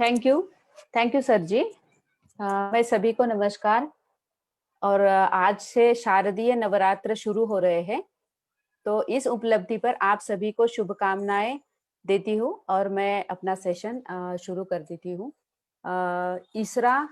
Thank you sir जी। मैं सभी को नमस्कार। और आज से शारदीय नवरात्र शुरू हो रहे हैं, तो इस उपलब्धि पर आप सभी को शुभकामनाएं देती हूँ और मैं अपना सेशन शुरू कर देती हूँ। इसरा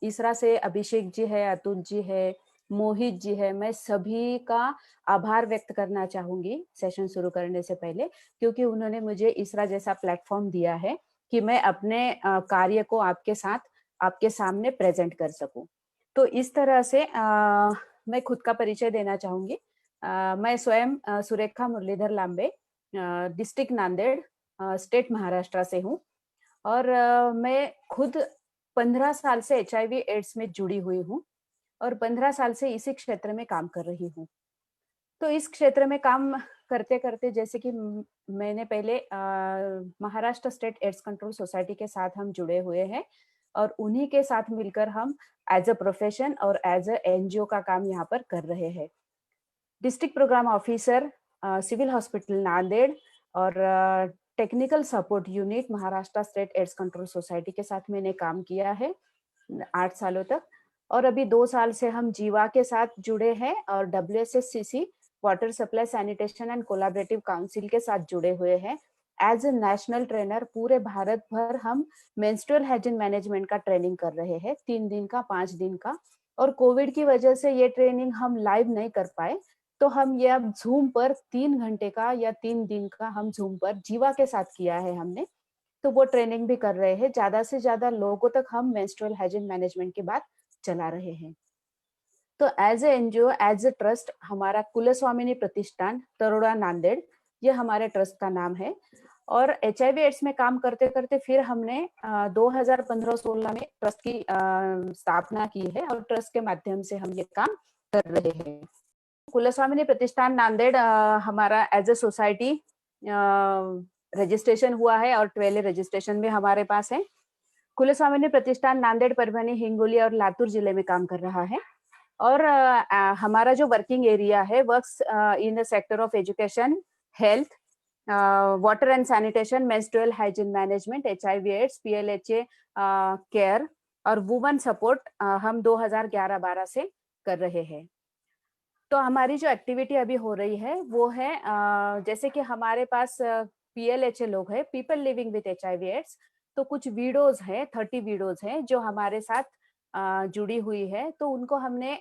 इसरा से अभिषेक जी है, अतुल जी है, मोहित जी है, मैं सभी का आभार व्यक्त करना चाहूंगी सेशन शुरू करने से पहले, क्योंकि उन्होंने मुझे इसरा जैसा प्लेटफॉर्म दिया है कि मैं अपने कार्य को आपके सामने प्रेजेंट कर सकूं। तो इस तरह से मैं खुद का परिचय देना चाहूंगी। मैं स्वयं सुरेखा मुरलीधर लांबे, डिस्ट्रिक्ट नांदेड़, स्टेट महाराष्ट्र से हूँ। और मैं खुद 15 साल से HIV एड्स में जुड़ी हुई हूँ और 15 साल से इसी क्षेत्र में काम कर रही हूँ। तो इस क्षेत्र में काम करते करते, जैसे कि मैंने पहले Maharashtra state AIDS control society के साथ हम जुड़े हुए हैं और उन्हीं के साथ मिलकर हम एज अ प्रोफेशन और एज अ NGO का काम यहाँ पर कर रहे हैं। District programme officer, civil hospital Nanded और technical support unit Maharashtra state AIDS control society के साथ मैंने काम किया है 8 सालों तक। और अभी 2 साल से हम जीवा के साथ जुड़े हैं और WSSCC water supply sanitation and collaborative council के साथ जुड़े हुए हैं। एज ए नेशनल ट्रेनर पूरे भारत भर हम मेंस्ट्रुअल हाइजीन मैनेजमेंट का ट्रेनिंग कर रहे हैं, 3 दिन का, 5 दिन का। और कोविड की वजह से ये ट्रेनिंग हम लाइव नहीं कर पाए, तो हम ये अब जूम पर 3 घंटे का या 3 दिन का हम जूम पर जीवा के साथ किया है हमने। तो वो ट्रेनिंग भी कर रहे हैं। ज्यादा से ज्यादा लोगों तक हम मेंस्ट्रुअल हाइजीन मैनेजमेंट की बात चला रहे हैं। तो as a NGO, as a trust, हमारा कुलस्वामिनी प्रतिष्ठान तरोड़ा नांदेड़, ये हमारे ट्रस्ट का नाम है। और HIV एड्स में काम करते करते फिर हमने 2015-16 में ट्रस्ट की स्थापना की है और ट्रस्ट के माध्यम से हम ये काम कर रहे हैं। कुलस्वामिनी प्रतिष्ठान नांदेड़ हमारा एज ए सोसाइटी रजिस्ट्रेशन हुआ है और 12 रजिस्ट्रेशन भी हमारे पास है। कुलस्वामिनी प्रतिष्ठान नांदेड़, परभनी, हिंगोली और लातूर जिले में काम कर रहा है। और हमारा जो वर्किंग एरिया है, works in the sector of education, health, water and sanitation, menstrual hygiene management, HIV AIDS, PLHA care और वुमेन सपोर्ट हम 2011-12 से कर रहे हैं। तो हमारी जो एक्टिविटी अभी हो रही है वो है जैसे कि हमारे पास PLHA लोग हैं, people living with HIV AIDS. तो कुछ वीडियोज है, 30 वीडियोज है जो हमारे साथ जुड़ी हुई है। तो उनको हमने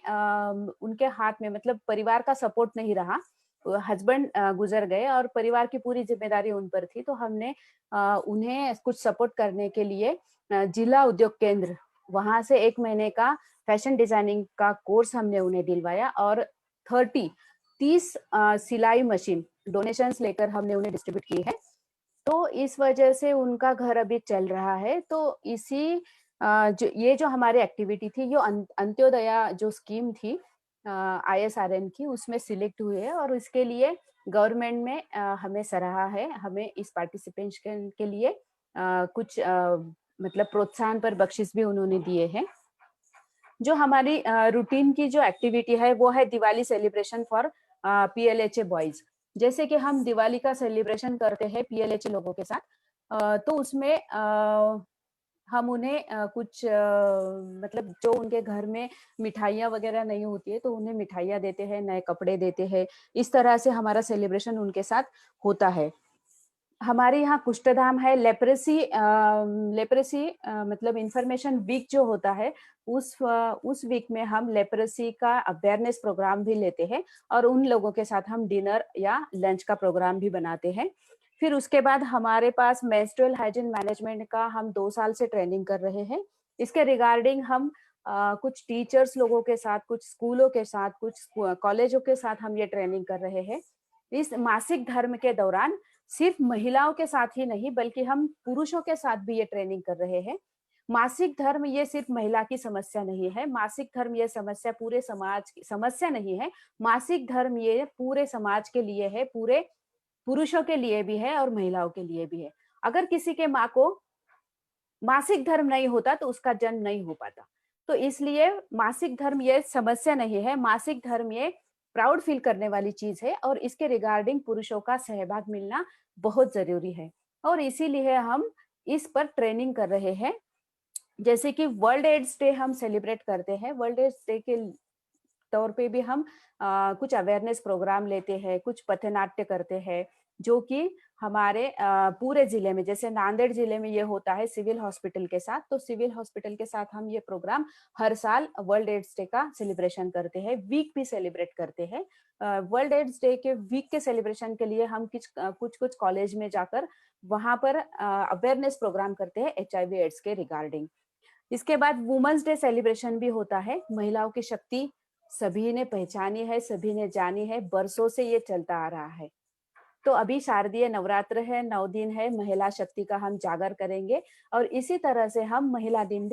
उनके हाथ में, मतलब परिवार का सपोर्ट नहीं रहा, हस्बैंड गुजर गए और परिवार की पूरी जिम्मेदारी उन पर थी। तो हमने उन्हें कुछ सपोर्ट करने के लिए जिला उद्योग केंद्र, वहां से 1 महीने का फैशन डिजाइनिंग का कोर्स हमने उन्हें दिलवाया और 30 सिलाई मशीन डोनेशंस लेकर हमने उन्हें डिस्ट्रीब्यूट की है। तो इस वजह से उनका घर अभी चल रहा है। तो इसी जो हमारी एक्टिविटी थी, जो अंत्योदया जो स्कीम थी ISRN की, उसमें सिलेक्ट हुए हैं और इसके लिए गवर्नमेंट में हमें सराहा है। हमें इस पार्टिसिपेशन के लिए कुछ मतलब प्रोत्साहन पर बख्शिश भी उन्होंने दिए हैं। जो हमारी रूटीन की जो एक्टिविटी है वो है Diwali celebration for PLHA boys. जैसे कि हम दिवाली का सेलिब्रेशन करते हैं PLHA लोगों के साथ, तो उसमें हम उन्हें कुछ मतलब जो उनके घर में मिठाइयाँ वगैरह नहीं होती है तो उन्हें मिठाइयाँ देते हैं, नए कपड़े देते हैं। इस तरह से हमारा सेलिब्रेशन उनके साथ होता है। हमारे यहाँ कुष्ठधाम है, लेप्रेसी मतलब इंफॉर्मेशन वीक जो होता है, उस वीक में हम लेप्रेसी का अवेयरनेस प्रोग्राम भी लेते हैं और उन लोगों के साथ हम डिनर या लंच का प्रोग्राम भी बनाते हैं। फिर उसके बाद हमारे पास मेंस्ट्रुअल हाइजीन मैनेजमेंट का हम 2 साल से ट्रेनिंग कर रहे हैं। इसके रिगार्डिंग हम कुछ टीचर्स लोगों के साथ, कुछ स्कूलों के साथ, कुछ कॉलेजों के साथ हम ये ट्रेनिंग कर रहे हैं। इस मासिक धर्म के दौरान सिर्फ महिलाओं के साथ ही नहीं बल्कि हम पुरुषों के साथ भी ये ट्रेनिंग कर रहे हैं। मासिक धर्म ये सिर्फ महिला की समस्या नहीं है, मासिक धर्म ये समस्या पूरे समाज की समस्या नहीं है। मासिक धर्म ये पूरे समाज के लिए है, पूरे पुरुषों के लिए भी है और महिलाओं के लिए भी है। अगर किसी के माँ को मासिक धर्म नहीं होता तो उसका जन्म नहीं हो पाता। तो इसलिए मासिक धर्म ये समस्या नहीं है, मासिक धर्म ये प्राउड फील करने वाली चीज है और इसके रिगार्डिंग पुरुषों का सहभाग मिलना बहुत जरूरी है। और इसीलिए हम इस पर ट्रेनिंग कर रहे हैं। जैसे कि वर्ल्ड एड्स डे हम सेलिब्रेट करते हैं, वर्ल्ड एड्स डे के तौर पे भी हम कुछ अवेयरनेस प्रोग्राम लेते हैं, कुछ पथनाट्य करते हैं, जो कि हमारे पूरे जिले में, जैसे नांदेड़ जिले में ये होता है सिविल हॉस्पिटल के साथ, तो सिविल हॉस्पिटल के साथ हम ये प्रोग्राम हर साल वर्ल्ड एड्स डे का सेलिब्रेशन करते हैं, वीक भी सेलिब्रेट करते हैं। वर्ल्ड एड्स डे के वीक के सेलिब्रेशन के लिए हम कुछ कुछ कॉलेज में जाकर वहां पर अवेयरनेस प्रोग्राम करते हैं HIV एड्स के रिगार्डिंग। इसके बाद वुमेन्स डे सेलिब्रेशन भी होता है। महिलाओं की शक्ति सभी ने पहचानी है, सभी ने जानी है, बरसों से ये चलता आ रहा है। तो अभी शारदीय नवरात्र है, 9 दिन है, महिला शक्ति का हम जागर करेंगे और इसी तरह से हम महिला दिन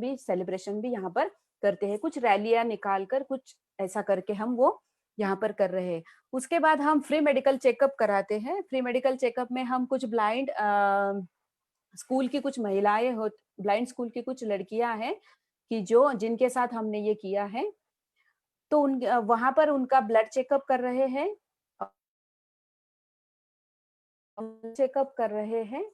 भी सेलिब्रेशन भी यहाँ पर करते हैं। कुछ रैलियां निकाल कर, कुछ ऐसा करके हम वो यहाँ पर कर रहे हैं। उसके बाद हम फ्री मेडिकल चेकअप कराते हैं। फ्री मेडिकल चेकअप में हम कुछ ब्लाइंड स्कूल की कुछ महिलाएं हो, ब्लाइंड स्कूल की कुछ लड़कियां हैं कि जो जिनके साथ हमने ये किया है, तो वहां पर उनका ब्लड चेकअप कर रहे हैं, चेकअप कर रहे हैं,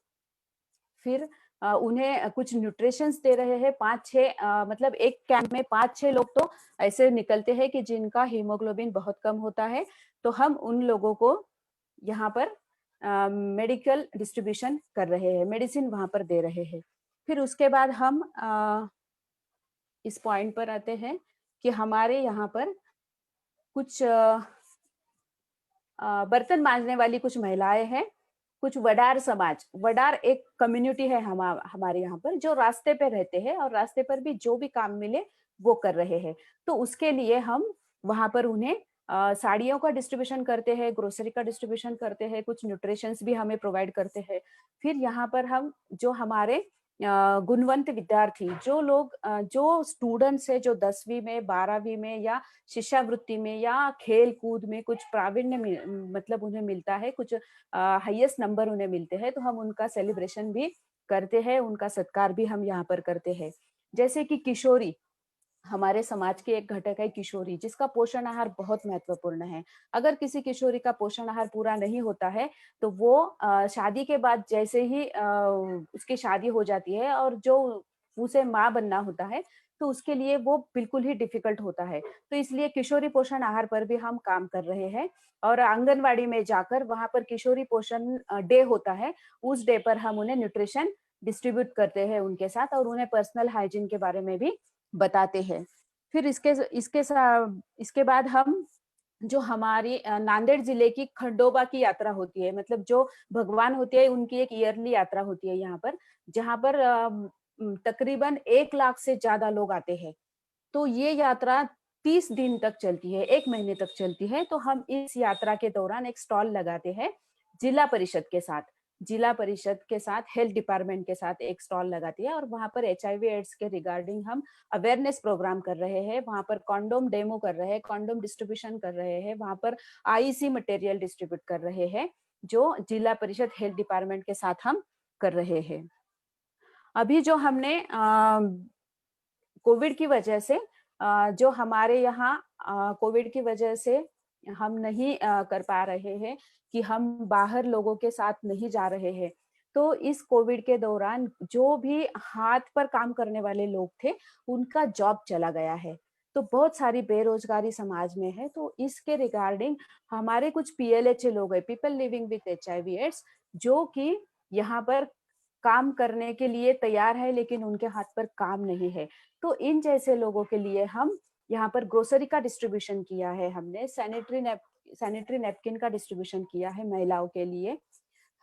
फिर उन्हें कुछ न्यूट्रिशंस दे रहे हैं। 5-6 मतलब एक कैंप में 5-6 लोग तो ऐसे निकलते हैं कि जिनका हीमोग्लोबिन बहुत कम होता है, तो हम उन लोगों को यहाँ पर मेडिकल डिस्ट्रीब्यूशन कर रहे हैं, मेडिसिन वहां पर दे रहे हैं। फिर उसके बाद हम इस पॉइंट पर आते हैं कि हमारे यहाँ पर कुछ बर्तन मांजने वाली कुछ महिलाएं हैं, कुछ वडार समाज, वडार एक कम्युनिटी है हमारे यहाँ पर, जो रास्ते पे रहते हैं और रास्ते पर भी जो भी काम मिले वो कर रहे हैं। तो उसके लिए हम वहां पर उन्हें साड़ियों का डिस्ट्रीब्यूशन करते हैं, ग्रोसरी का डिस्ट्रीब्यूशन करते हैं, कुछ न्यूट्रिशंस भी हमें प्रोवाइड करते हैं। फिर यहाँ पर हम जो हमारे गुणवंत विद्यार्थी, जो लोग जो स्टूडेंट्स है, जो 10वीं में, 12वीं में या शिष्यवृत्ति में या खेल कूद में कुछ प्रावीण्य मतलब उन्हें मिलता है, कुछ हाईएस्ट नंबर उन्हें मिलते हैं, तो हम उनका सेलिब्रेशन भी करते हैं, उनका सत्कार भी हम यहाँ पर करते हैं। जैसे कि किशोरी, हमारे समाज की एक घटक है किशोरी, जिसका पोषण आहार बहुत महत्वपूर्ण है। अगर किसी किशोरी का पोषण आहार पूरा नहीं होता है तो वो शादी के बाद जैसे ही उसकी शादी हो जाती है और जो उसे माँ बनना होता है, तो उसके लिए वो बिल्कुल ही डिफिकल्ट होता है। तो इसलिए किशोरी पोषण आहार पर भी हम काम कर रहे हैं और आंगनवाड़ी में जाकर वहां पर किशोरी पोषण डे होता है, उस डे पर हम उन्हें न्यूट्रिशन डिस्ट्रीब्यूट करते हैं उनके साथ और उन्हें पर्सनल हाइजीन के बारे में भी बताते हैं। फिर इसके बाद हम जो हमारी नांदेड़ जिले की खंडोबा की यात्रा होती है, मतलब जो भगवान होती है उनकी एक ईयरली यात्रा होती है यहाँ पर, जहाँ पर तकरीबन 1 लाख से ज्यादा लोग आते हैं। तो ये यात्रा 30 दिन तक चलती है, 1 महीने तक चलती है। तो हम इस यात्रा के दौरान एक स्टॉल लगाते हैं जिला परिषद के साथ, जिला परिषद के साथ हेल्थ डिपार्टमेंट के साथ एक स्टॉल लगाती है और वहां पर HIV एड्स के रिगार्डिंग हम अवेयरनेस प्रोग्राम कर रहे हैं, वहां पर कॉन्डोम डेमो कर रहे हैं, कॉन्डोम डिस्ट्रीब्यूशन कर रहे हैं, वहां पर IEC मटेरियल डिस्ट्रीब्यूट कर रहे हैं, जो जिला परिषद हेल्थ डिपार्टमेंट के साथ हम कर रहे हैं। अभी जो हमने कोविड की वजह से जो हमारे यहाँ कोविड की वजह से हम नहीं कर पा रहे हैं कि हम बाहर लोगों के साथ नहीं जा रहे हैं, तो इस कोविड के दौरान जो भी हाथ पर काम करने वाले लोग थे उनका जॉब चला गया है, तो बहुत सारी बेरोजगारी समाज में है। तो इसके रिगार्डिंग हमारे कुछ PLHA लोग हैं, people living with HIV AIDS, जो कि यहाँ पर काम करने के लिए तैयार है लेकिन उनके हाथ पर काम नहीं है। तो इन जैसे लोगों के लिए हम यहाँ पर ग्रोसरी का डिस्ट्रीब्यूशन किया है, हमने सैनिटरी नैपकिन का डिस्ट्रीब्यूशन किया है महिलाओं के लिए,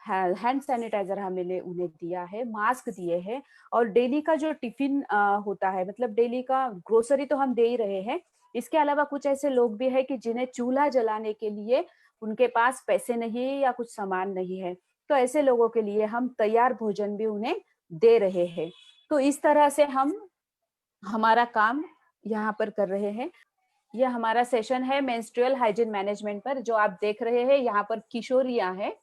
हैंड सैनिटाइजर हमने उन्हें दिया है, मास्क दिए हैं और डेली का जो टिफिन होता है, मतलब डेली का ग्रोसरी तो हम दे ही रहे हैं। इसके अलावा कुछ ऐसे लोग भी है कि जिन्हें चूल्हा जलाने के लिए उनके पास पैसे नहीं है या कुछ सामान नहीं है, तो ऐसे लोगों के लिए हम तैयार भोजन भी उन्हें दे रहे हैं। तो इस तरह से हम हमारा काम यहाँ पर कर रहे हैं। यह हमारा सेशन है मेंस्ट्रुअल हाइजीन मैनेजमेंट पर। जो आप देख रहे हैं यहाँ पर किशोरियां हैं,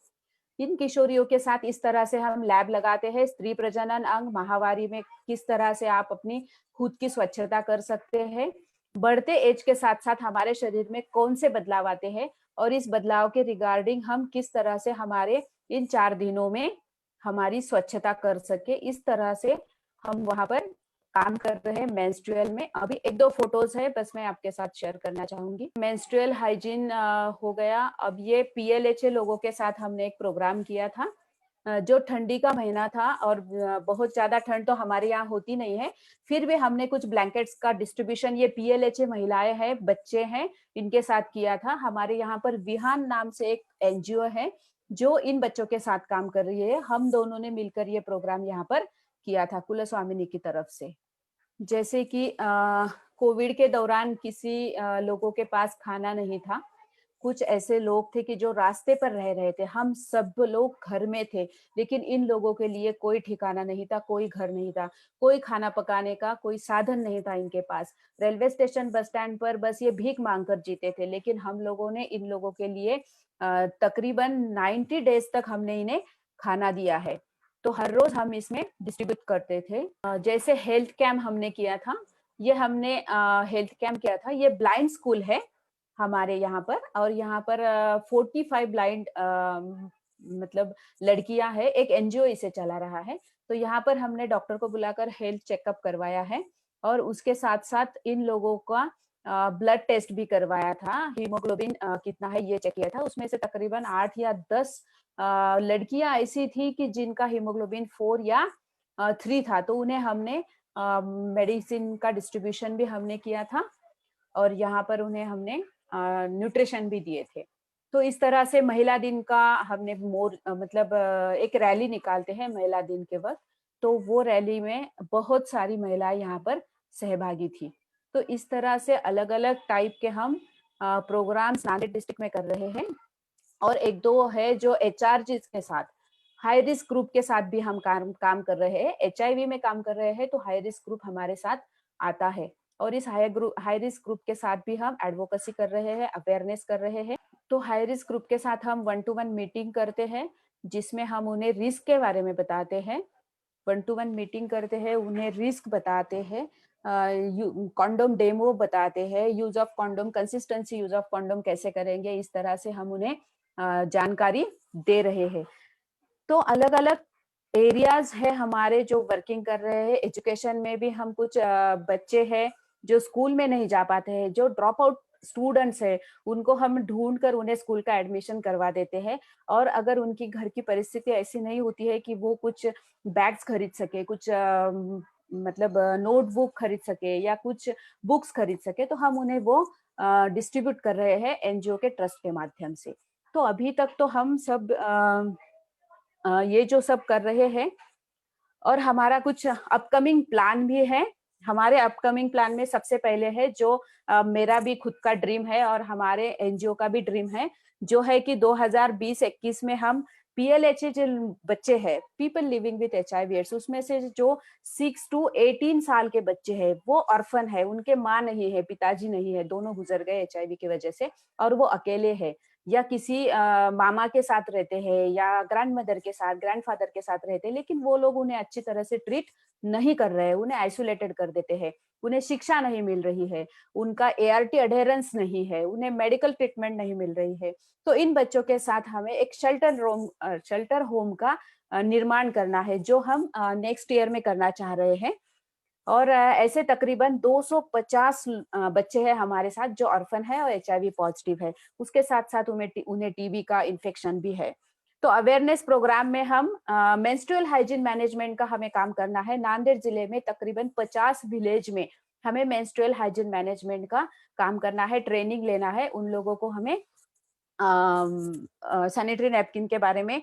इन किशोरियों के साथ इस तरह से हम लैब लगाते हैं, स्त्री प्रजनन अंग माहवारी में किस तरह से आप अपनी खुद की स्वच्छता कर सकते हैं, बढ़ते एज के साथ साथ हमारे शरीर में कौन से बदलाव आते हैं और इस बदलाव के रिगार्डिंग हम किस तरह से हमारे इन 4 दिनों में हमारी स्वच्छता कर सके, इस तरह से हम वहां पर काम कर रहे हैं मेंस्ट्रुअल में। अभी एक दो फोटोज है, बस मैं आपके साथ शेयर करना चाहूंगी। मेंस्ट्रुअल हाइजीन हो गया। अब ये पीएलएचए लोगों के साथ हमने एक प्रोग्राम किया था, जो ठंडी का महीना था और बहुत ज्यादा ठंड तो हमारे यहाँ होती नहीं है, फिर भी हमने कुछ ब्लैंकेट्स का डिस्ट्रीब्यूशन, ये पीएलएचए महिलाएं हैं, बच्चे हैं, इनके साथ किया था। हमारे यहाँ पर विहान नाम से एक एनजीओ है जो इन बच्चों के साथ काम कर रही है। हम दोनों ने मिलकर ये प्रोग्राम यहाँ पर किया था कुलस्वामिनी की तरफ से। जैसे कि कोविड के दौरान किसी लोगों के पास खाना नहीं था, कुछ ऐसे लोग थे कि जो रास्ते पर रह रहे थे, हम सब लोग घर में थे, लेकिन इन लोगों के लिए कोई ठिकाना नहीं था, कोई घर नहीं था, कोई खाना पकाने का कोई साधन नहीं था इनके पास। रेलवे स्टेशन, बस स्टैंड पर बस ये भीख मांगकर जीते थे, लेकिन हम लोगों ने इन लोगों के लिए तकरीबन 90 डेज तक हमने इन्हें खाना दिया है। तो हर रोज हम इसमें डिस्ट्रीब्यूट करते थे। जैसे हेल्थ कैंप हमने किया था, ये हमने हेल्थ कैंप किया था, ये ब्लाइंड स्कूल है हमारे यहाँ पर, और यहाँ पर 45 ब्लाइंड मतलब लड़कियां हैं, एक एनजीओ इसे चला रहा है। तो यहाँ पर हमने डॉक्टर को बुलाकर हेल्थ चेकअप करवाया है, और उसके साथ साथ इन लोगों का ब्लड टेस्ट भी करवाया था। हीमोग्लोबिन कितना है ये चेक किया था। उसमें से तकरीबन 8 या 10 लड़कियां ऐसी थी कि जिनका हीमोग्लोबिन 4 या 3 था, तो उन्हें हमने मेडिसिन का डिस्ट्रीब्यूशन भी हमने किया था, और यहाँ पर उन्हें हमने न्यूट्रिशन भी दिए थे। तो इस तरह से महिला दिन का हमने मतलब एक रैली निकालते हैं महिला दिन के वक्त, तो वो रैली में बहुत सारी महिलाएं यहाँ पर सहभागी थी। तो इस तरह से अलग अलग टाइप के हम प्रोग्राम्स नांदेड़ डिस्ट्रिक्ट में कर रहे हैं। और एक दो है जो एचआरजी के साथ, हाई रिस्क ग्रुप के साथ भी हम काम कर रहे हैं। एचआईवी में काम कर रहे हैं तो हाई रिस्क ग्रुप हमारे साथ आता है, और इस हाई रिस्क ग्रुप के साथ भी हम एडवोकेसी कर रहे हैं, अवेयरनेस कर रहे हैं। तो हाई रिस्क ग्रुप के साथ हम 1-to-1 मीटिंग करते हैं, जिसमें हम उन्हें रिस्क के बारे में बताते हैं। 1-to-1 मीटिंग करते हैं, उन्हें रिस्क बताते हैं, कॉन्डोम डेमो बताते हैं, use of condom, consistency use of condom कैसे करेंगे, इस तरह से हम उन्हें जानकारी दे रहे हैं। तो अलग अलग एरियाज है हमारे जो वर्किंग कर रहे हैं। एजुकेशन में भी हम कुछ बच्चे हैं जो स्कूल में नहीं जा पाते हैं, जो ड्रॉप आउट स्टूडेंट्स है, उनको हम ढूंढ कर उन्हें स्कूल का एडमिशन करवा देते हैं। और अगर उनकी घर की परिस्थिति ऐसी नहीं होती है कि वो कुछ बैग्स खरीद सके, कुछ मतलब नोटबुक खरीद सके या कुछ बुक्स खरीद सके, तो हम उन्हें वो डिस्ट्रीब्यूट कर रहे हैं एनजीओ के ट्रस्ट के माध्यम से। तो अभी तक तो हम सब ये जो सब कर रहे हैं, और हमारा कुछ अपकमिंग प्लान भी है। हमारे अपकमिंग प्लान में सबसे पहले है जो मेरा भी खुद का ड्रीम है और हमारे एनजीओ का भी ड्रीम है, जो है कि 2020-21 में हम पीएलएचए जो बच्चे हैं, people living with HIV AIDS, उसमें से जो 6 to 18 साल के बच्चे हैं वो ऑर्फन है, उनके माँ नहीं है, पिताजी नहीं है, दोनों गुजर गए एचआईवी की वजह से, और वो अकेले है, या किसी मामा के साथ रहते हैं या ग्रैंड मदर के साथ, ग्रैंडफादर के साथ रहते हैं, लेकिन वो लोग उन्हें अच्छी तरह से ट्रीट नहीं कर रहे हैं, उन्हें आइसोलेटेड कर देते हैं, उन्हें शिक्षा नहीं मिल रही है, उनका एआरटी अडेरेंस नहीं है, उन्हें मेडिकल ट्रीटमेंट नहीं मिल रही है। तो इन बच्चों के साथ हमें एक शेल्टर होम का निर्माण करना है, जो हम नेक्स्ट ईयर में करना चाह रहे हैं। और ऐसे तकरीबन 250 बच्चे हैं हमारे साथ जो ऑर्फन है और एचआईवी पॉजिटिव है, उसके साथ साथ उन्हें टीबी का इन्फेक्शन भी है। तो अवेयरनेस प्रोग्राम में हम मेंस्ट्रुअल हाइजीन मैनेजमेंट का हमें काम करना है। नांदेड़ जिले में तकरीबन 50 विलेज में हमें मेंस्ट्रुअल हाइजीन मैनेजमेंट का काम करना है, ट्रेनिंग लेना है। उन लोगों को हमें सैनिटरी नैपकिन के बारे में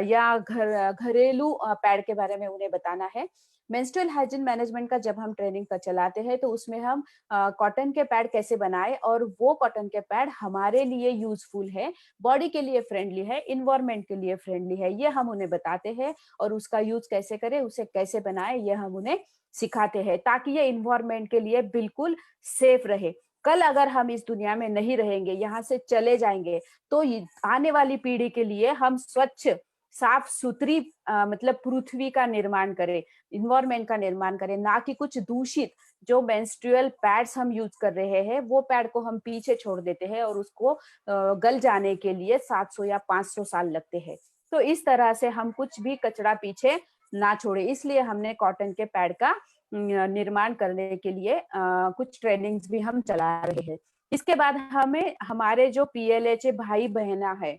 या घरेलू पैड के बारे में उन्हें बताना है। मेंस्ट्रुअल हाइजीन मैनेजमेंट का जब हम ट्रेनिंग पर चलाते हैं तो उसमें हम कॉटन के पैड कैसे बनाए, और वो कॉटन के पैड हमारे लिए यूजफुल है, बॉडी के लिए फ्रेंडली है, इन्वायरमेंट के लिए फ्रेंडली है, ये हम उन्हें बताते हैं। और उसका यूज कैसे करें, उसे कैसे बनाए, ये हम उन्हें सिखाते हैं, ताकि ये इन्वायरमेंट के लिए बिल्कुल सेफ रहे। कल अगर हम इस दुनिया में नहीं रहेंगे, यहाँ से चले जाएंगे, तो आने वाली पीढ़ी के लिए हम स्वच्छ, साफ सुथरी मतलब पृथ्वी का निर्माण करें, इन्वायरमेंट का निर्माण करें, ना कि कुछ दूषित जो मेंस्ट्रुअल पैड्स हम यूज कर रहे हैं, वो पैड को हम पीछे छोड़ देते हैं और उसको गल जाने के लिए 700 या 500 साल लगते हैं। तो इस तरह से हम कुछ भी कचरा पीछे ना छोड़े, इसलिए हमने कॉटन के पैड का निर्माण करने के लिए कुछ ट्रेनिंग्स भी हम चला रहे हैं। इसके बाद हमें हमारे जो पीएलएचए भाई बहना है,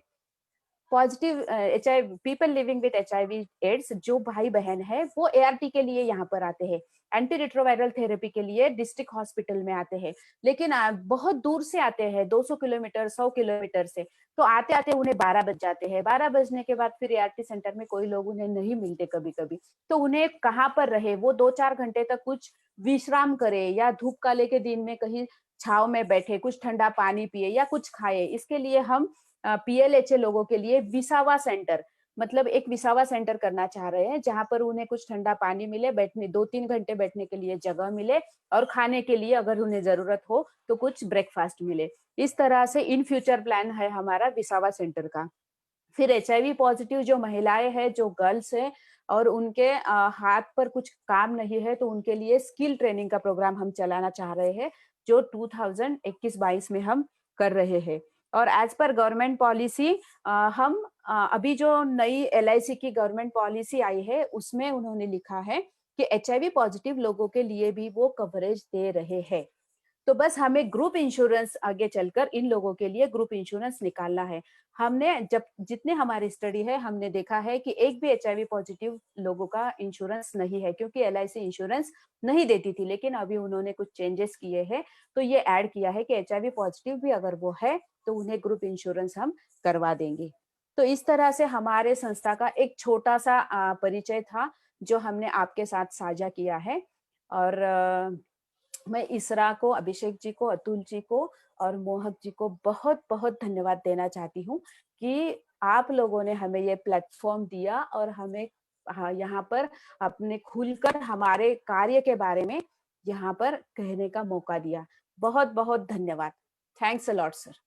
positive HIV people living with HIV AIDS, जो भाई बहन है वो एआरटी के लिए यहाँ पर आते हैं, एंटी रिट्रोवायरल थेरेपी के लिए डिस्ट्रिक्ट हॉस्पिटल में आते हैं, लेकिन बहुत दूर से आते हैं, 200 किलोमीटर 100 किलोमीटर से। तो आते आते उन्हें 12 बज जाते हैं, 12 बजने के बाद फिर एआरटी सेंटर में कोई लोग उन्हें नहीं मिलते कभी कभी, तो उन्हें कहाँ पर रहे, वो 2-4 घंटे तक कुछ विश्राम करे या धूप काले के दिन में कहीं छाव में बैठे, कुछ ठंडा पानी पिए या कुछ खाए। इसके लिए हम पीएलएचए लोगों के लिए विसावा सेंटर, मतलब एक विसावा सेंटर करना चाह रहे हैं, जहां पर उन्हें कुछ ठंडा पानी मिले, बैठने 2-3 घंटे बैठने के लिए जगह मिले, और खाने के लिए अगर उन्हें जरूरत हो तो कुछ ब्रेकफास्ट मिले। इस तरह से इन फ्यूचर प्लान है हमारा विसावा सेंटर का। फिर एचआईवी पॉजिटिव जो महिलाएं हैं, जो गर्ल्स हैं, और उनके हाथ पर कुछ काम नहीं है, तो उनके लिए स्किल ट्रेनिंग का प्रोग्राम हम चलाना चाह रहे हैं, जो 2021-22 में हम कर रहे हैं। और एज पर गवर्नमेंट पॉलिसी हम अभी जो नई एलआईसी की गवर्नमेंट पॉलिसी आई है, उसमें उन्होंने लिखा है कि एचआईवी पॉजिटिव लोगों के लिए भी वो कवरेज दे रहे हैं। तो बस हमें ग्रुप इंश्योरेंस आगे चलकर इन लोगों के लिए ग्रुप इंश्योरेंस निकालना है। हमने जब जितने हमारी स्टडी है, हमने देखा है कि एक भी एचआईवी पॉजिटिव लोगों का इंश्योरेंस नहीं है, क्योंकि एलआईसी इंश्योरेंस नहीं देती थी, लेकिन अभी उन्होंने कुछ चेंजेस किए हैं, तो ये ऐड किया है कि एचआईवी पॉजिटिव भी अगर वो है तो उन्हें ग्रुप इंश्योरेंस हम करवा देंगे। तो इस तरह से हमारे संस्था का एक छोटा सा परिचय था, जो हमने आपके साथ साझा किया है। और मैं इसरा को, अभिषेक जी को, अतुल जी को और मोहक जी को बहुत बहुत धन्यवाद देना चाहती हूँ कि आप लोगों ने हमें ये प्लेटफॉर्म दिया और हमें यहाँ पर अपने खुलकर हमारे कार्य के बारे में यहाँ पर कहने का मौका दिया। बहुत बहुत धन्यवाद। Thanks a lot sir.